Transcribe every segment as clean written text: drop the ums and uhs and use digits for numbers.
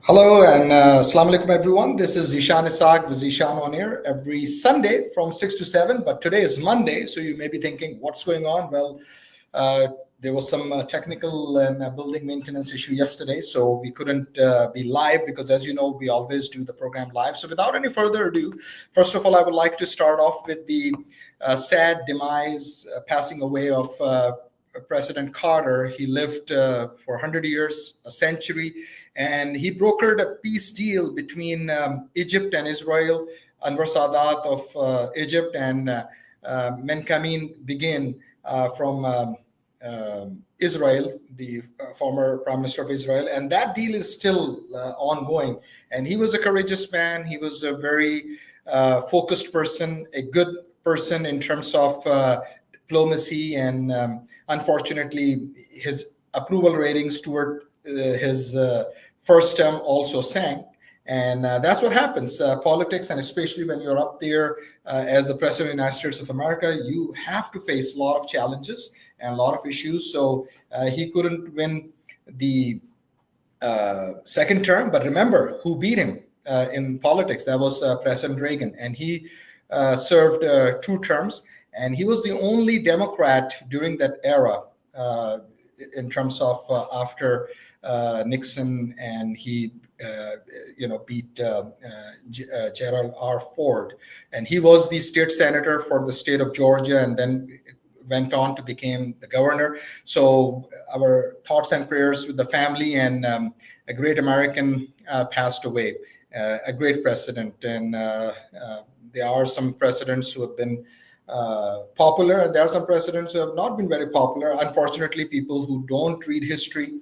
Hello and Assalamu alaikum everyone. This is Zishan Isaac with Zishan on air every Sunday from 6 to 7. But today is Monday, so you may be thinking, what's going on? Well, there was some technical and building maintenance issue yesterday, so we couldn't be live because, as you know, we always do the program live. So without any further ado, first of all, I would like to start off with the sad demise, passing away of President Carter. He lived for 100 years, a century, and he brokered a peace deal between Egypt and Israel. Anwar Sadat of Egypt and Menkamin Begin from Israel, the former Prime Minister of Israel. And that deal is still ongoing. And he was a courageous man. He was a very focused person, a good person in terms of diplomacy, and unfortunately, his approval ratings toward his first term also sank. And that's what happens. Politics, and especially when you're up there as the President of the United States of America, you have to face a lot of challenges and a lot of issues. So he couldn't win the second term. But remember, who beat him in politics? That was President Reagan. And he served 2 terms. And he was the only Democrat during that era in terms of after Nixon, and he beat Gerald R. Ford. And he was the state senator for the state of Georgia, and then went on to become the governor. So our thoughts and prayers with the family, and a great American passed away, a great president. And there are some presidents who have been popular, and there are some presidents who have not been very popular. Unfortunately, people who don't read history,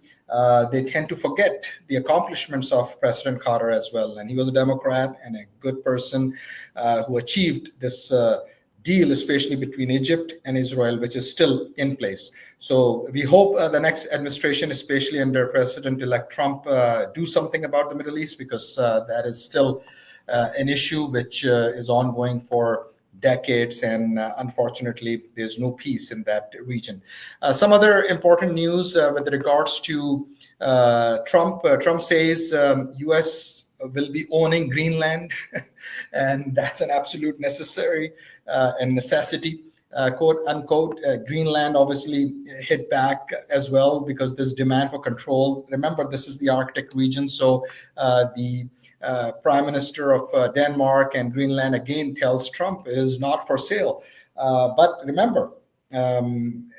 they tend to forget the accomplishments of President Carter as well. And he was a Democrat and a good person who achieved this deal, especially between Egypt and Israel, which is still in place. So we hope the next administration, especially under President-elect Trump, do something about the Middle East, because that is still an issue which is ongoing for decades, and unfortunately there's no peace in that region. Some other important news with regards to Trump. Trump says US will be owning Greenland and that's an absolute necessary and necessity, quote unquote. Greenland obviously hit back as well, because this demand for control. Remember, this is the Arctic region, so the Prime Minister of Denmark and Greenland again tells Trump it is not for sale. But remember,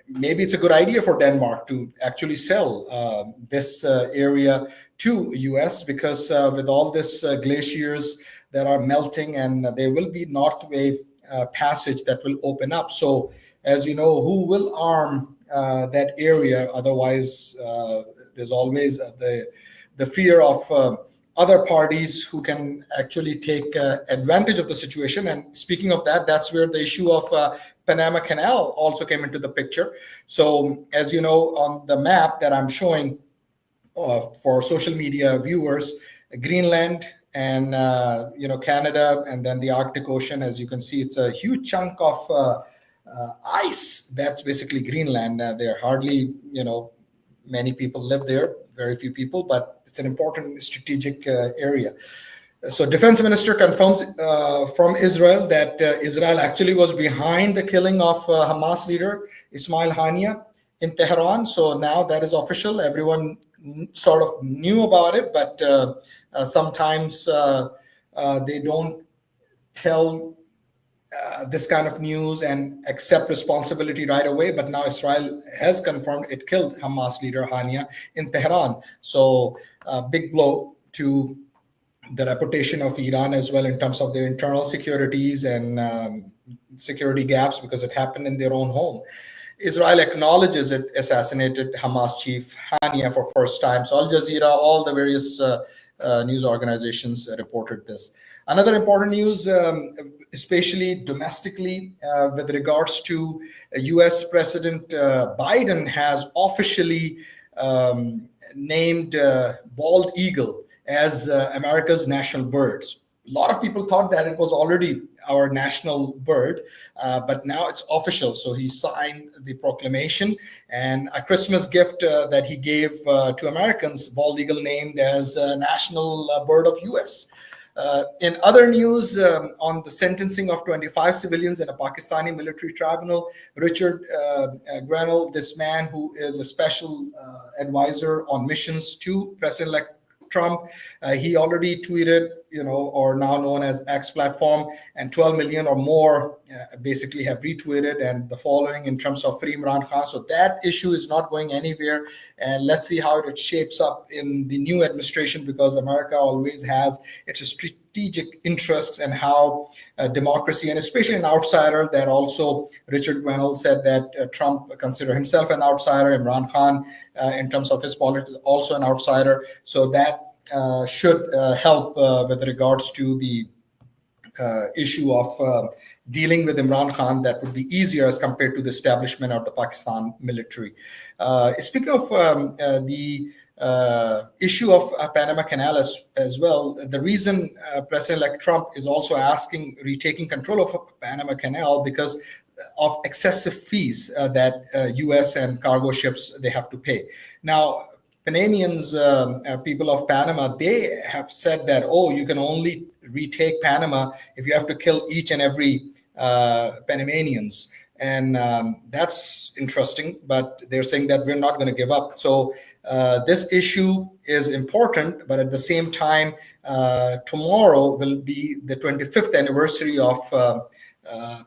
maybe it's a good idea for Denmark to actually sell this area to US, because with all this glaciers that are melting, and there will be Northway passage that will open up. So as you know, who will arm that area? Otherwise, there's always the fear of other parties who can actually take advantage of the situation. And speaking of that, that's where the issue of Panama Canal also came into the picture. So as you know, on the map that I'm showing for social media viewers, Greenland and Canada, and then the Arctic Ocean, as you can see, it's a huge chunk of ice. That's basically Greenland. There are hardly many people live there, very few people, but it's an important strategic area. So Defense Minister confirms from Israel that Israel actually was behind the killing of Hamas leader Ismail Haniyeh in Tehran. So now that is official. Everyone sort of knew about it, but sometimes they don't tell this kind of news and accept responsibility right away. But now Israel has confirmed it killed Hamas leader Haniyeh in Tehran. So big blow to the reputation of Iran as well, in terms of their internal securities and security gaps, because it happened in their own home. Israel acknowledges it assassinated Hamas chief Haniyeh for first time. So Al Jazeera, all the various news organizations reported this. Another important news, especially domestically, with regards to US President Biden has officially named bald eagle as America's national birds. a lot of people thought that it was already our national bird, but now it's official. So he signed the proclamation, and a Christmas gift that he gave to Americans, bald eagle named as national bird of US. In other news, on the sentencing of 25 civilians in a Pakistani military tribunal, Richard Grenell, this man who is a special advisor on missions to President-elect Trump, he already tweeted, or now known as X platform, and 12 million or more basically have retweeted and the following in terms of Free Imran Khan. So that issue is not going anywhere. And let's see how it shapes up in the new administration, because America always has its strategic interests and how democracy, and especially an outsider, that also Richard Grenell said that Trump consider himself an outsider. Imran Khan, in terms of his politics, also an outsider. So that should help with regards to the issue of dealing with Imran Khan. That would be easier as compared to the establishment of the Pakistan military. Speaking of the issue of Panama Canal as well, the reason President-elect Trump is also asking retaking control of Panama Canal because of excessive fees that U.S. and cargo ships, they have to pay. Now, Panamanians, people of Panama, they have said that, you can only retake Panama if you have to kill each and every Panamanians. And that's interesting, but they're saying that we're not going to give up. So this issue is important, but at the same time, tomorrow will be the 25th anniversary of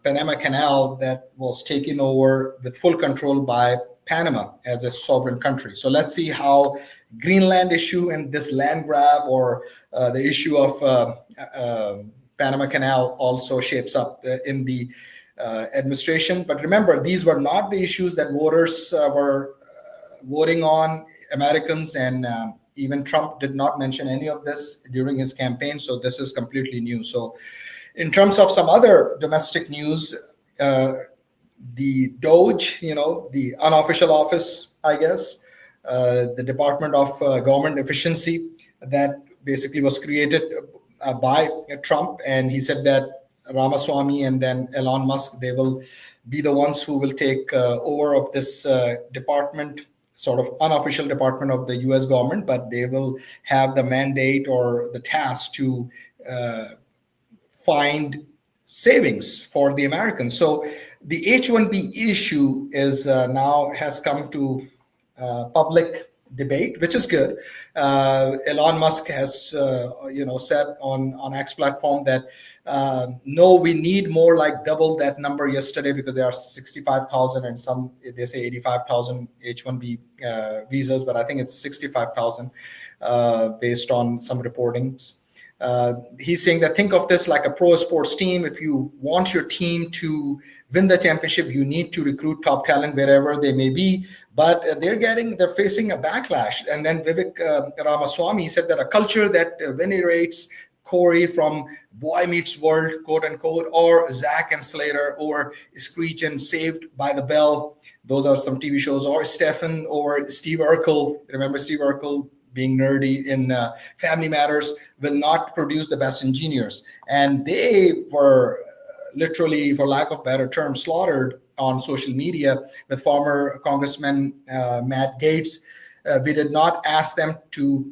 Panama Canal that was taken over with full control by Panama as a sovereign country. So let's see how Greenland issue and this land grab, or the issue of Panama Canal also shapes up in the administration. But remember, these were not the issues that voters were voting on, Americans, and even Trump did not mention any of this during his campaign. So this is completely new. So in terms of some other domestic news, the DOGE, the unofficial office, I guess, the Department of Government Efficiency, that basically was created by Trump. And he said that Ramaswamy and then Elon Musk, they will be the ones who will take over of this department, sort of unofficial department of the US government, but they will have the mandate or the task to find savings for the Americans. So the H1B issue is now has come to public debate, which is good. Elon Musk has, said on X platform that no, we need more like double that number yesterday, because there are 65,000 and some, they say 85,000 H1B visas, but I think it's 65,000 based on some reportings. He's saying that think of this like a pro sports team. If you want your team to win the championship, you need to recruit top talent wherever they may be. But they're facing a backlash. And then Vivek Ramaswamy said that a culture that venerates Corey from Boy Meets World, quote unquote, or Zack and Slater, or Screech and Saved by the Bell. Those are some TV shows, or Stefan or Steve Urkel. Remember Steve Urkel being nerdy in Family Matters, will not produce the best engineers. And they were literally, for lack of better term, slaughtered on social media with former Congressman Matt Gaetz. We did not ask them to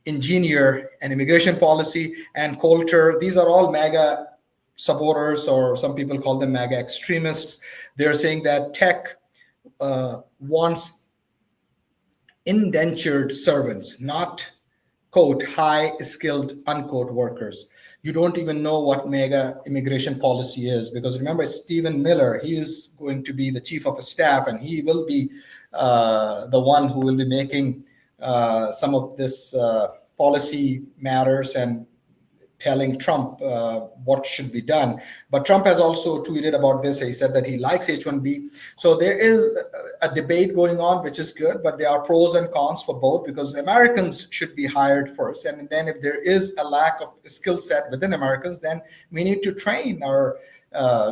engineer an immigration policy. And Coulter, these are all MAGA supporters, or some people call them MAGA extremists. They're saying that tech wants indentured servants, not, quote, high-skilled, unquote, workers. You don't even know what mega immigration policy is, because remember, Stephen Miller, he is going to be the chief of staff, and he will be the one who will be making some of this policy matters and telling Trump what should be done. But Trump has also tweeted about this. He said that he likes H1B. So there is a debate going on, which is good, but there are pros and cons for both, because Americans should be hired first. And then if there is a lack of skill set within Americans, then we need to train our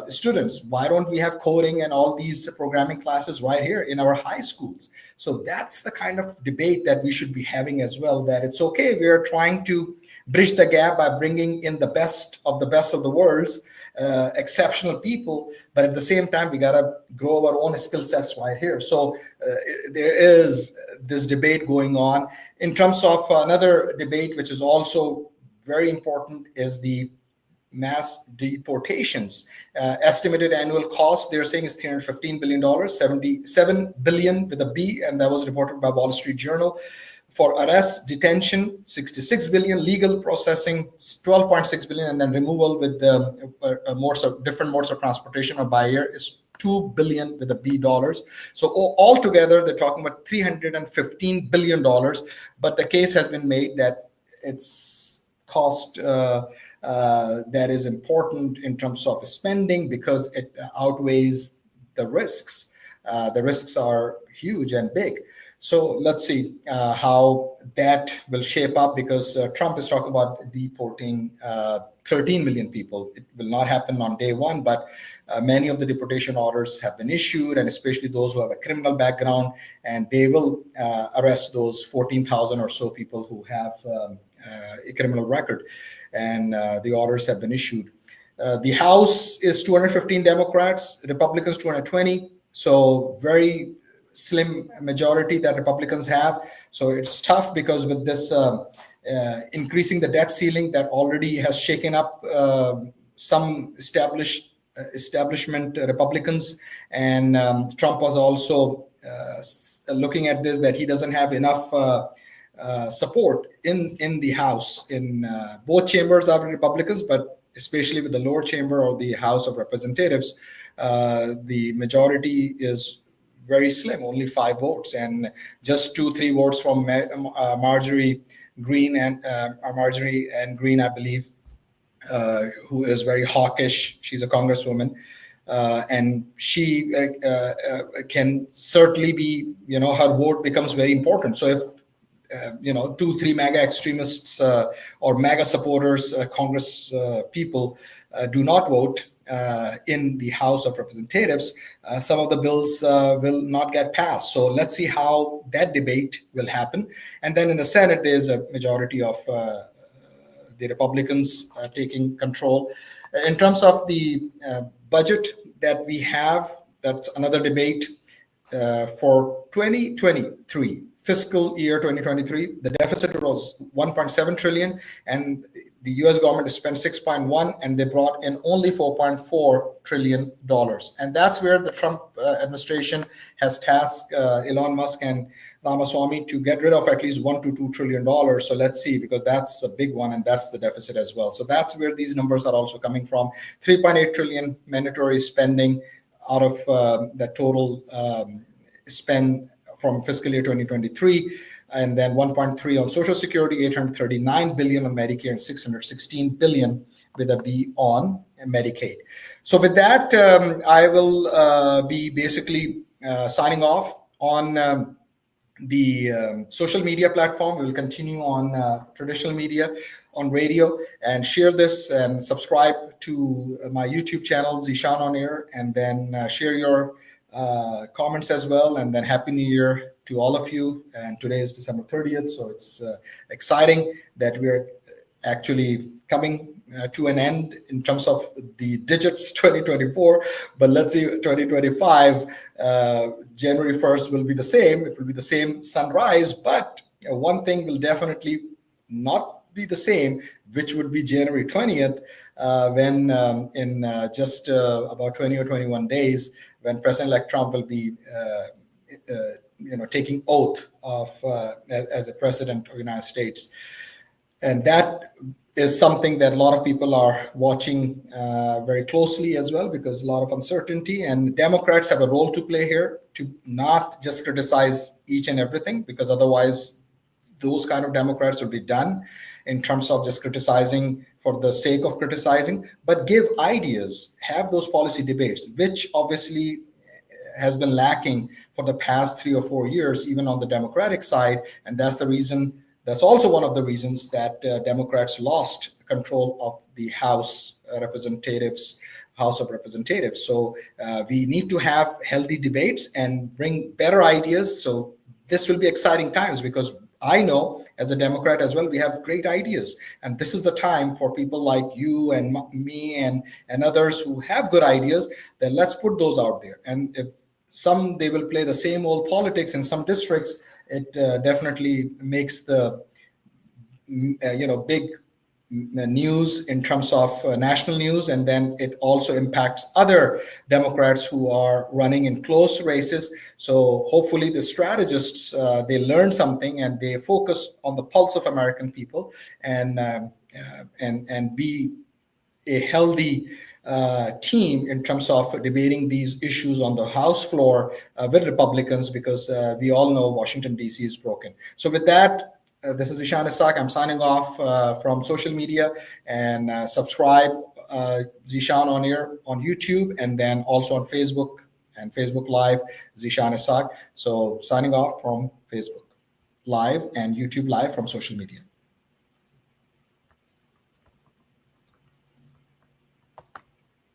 students. Why don't we have coding and all these programming classes right here in our high schools? So that's the kind of debate that we should be having as well, that it's okay, we are trying to bridge the gap by bringing in the best of the worlds, exceptional people, but at the same time we got to grow our own skill sets right here. So there is this debate going on. In terms of another debate which is also very important is the mass deportations. Estimated annual cost, they're saying, is $315 billion, 77 billion with a B, and that was reported by Wall Street Journal. For arrest, detention, 66 billion, legal processing, 12.6 billion, and then removal with the different modes of transportation or by air is 2 billion with a B dollars. So altogether, they're talking about $315 billion. But the case has been made that it's cost that is important in terms of spending because it outweighs the risks. The risks are huge and big. So let's see how that will shape up, because Trump is talking about deporting 13 million people. It will not happen on day one, but many of the deportation orders have been issued, and especially those who have a criminal background, and they will arrest those 14,000 or so people who have a criminal record, and the orders have been issued. The House is 215 Democrats, Republicans 220, so very slim majority that Republicans have. So it's tough because with this increasing the debt ceiling that already has shaken up some establishment Republicans, and Trump was also looking at this, that he doesn't have enough support in the House. In both chambers are Republicans, but especially with the lower chamber or the House of Representatives, the majority is very slim, only 5 votes, and just 2-3 votes from Marjorie Greene and I believe, who is very hawkish. She's a congresswoman, and she can certainly be, her vote becomes very important. So if 2-3 MAGA extremists or MAGA supporters, Congress people do not vote in the House of Representatives, some of the bills will not get passed. So let's see how that debate will happen. And then in the Senate, there's a majority of the Republicans taking control. In terms of the budget that we have, that's another debate. For 2023, fiscal year 2023, the deficit was 1.7 trillion, and the U.S. government spent 6.1, and they brought in only 4.4 trillion dollars. And that's where the Trump administration has tasked Elon Musk and Ramaswamy to get rid of at least $1 to $2 trillion. So let's see, because that's a big one, and that's the deficit as well. So that's where these numbers are also coming from. 3.8 trillion mandatory spending out of the total spend from fiscal year 2023, and then 1.3 on Social Security, 839 billion on Medicare, and 616 billion with a B on Medicaid. So with that, I will be basically signing off on the social media platform. We will continue on traditional media, on radio, and share this and subscribe to my YouTube channel, Zishan On Air, and then share your comments as well. And then Happy New Year to all of you. And today is December 30th, so it's exciting that we're actually coming to an end in terms of the digits 2024, but let's see 2025, January 1st will be the same. It will be the same sunrise, but one thing will definitely not be the same, which would be January 20th, when in just about 20 or 21 days, when President-elect Trump will be taking oath of as a president of the United States. And that is something that a lot of people are watching very closely as well, because a lot of uncertainty, and Democrats have a role to play here to not just criticize each and everything, because otherwise those kind of Democrats will be done in terms of just criticizing for the sake of criticizing, but give ideas, have those policy debates, which obviously has been lacking for the past 3 or 4 years, even on the Democratic side. And that's the reason, that's also one of the reasons that Democrats lost control of the House Representatives House of Representatives. So we need to have healthy debates and bring better ideas. So this will be exciting times, because I know as a Democrat as well, we have great ideas. And this is the time for people like you and me and others who have good ideas, then let's put those out there. And if some, they will play the same old politics in some districts, it definitely makes the big news in terms of national news, and then it also impacts other Democrats who are running in close races. So hopefully the strategists, they learn something and they focus on the pulse of American people, and be a healthy team in terms of debating these issues on the House floor with Republicans, because we all know Washington, D.C. is broken. So with that, this is Ishan Isaac. I'm signing off from social media, and subscribe Zishan on Air on YouTube, and then also on Facebook and Facebook Live, Zishan Isaac. So signing off from Facebook Live and YouTube Live from social media.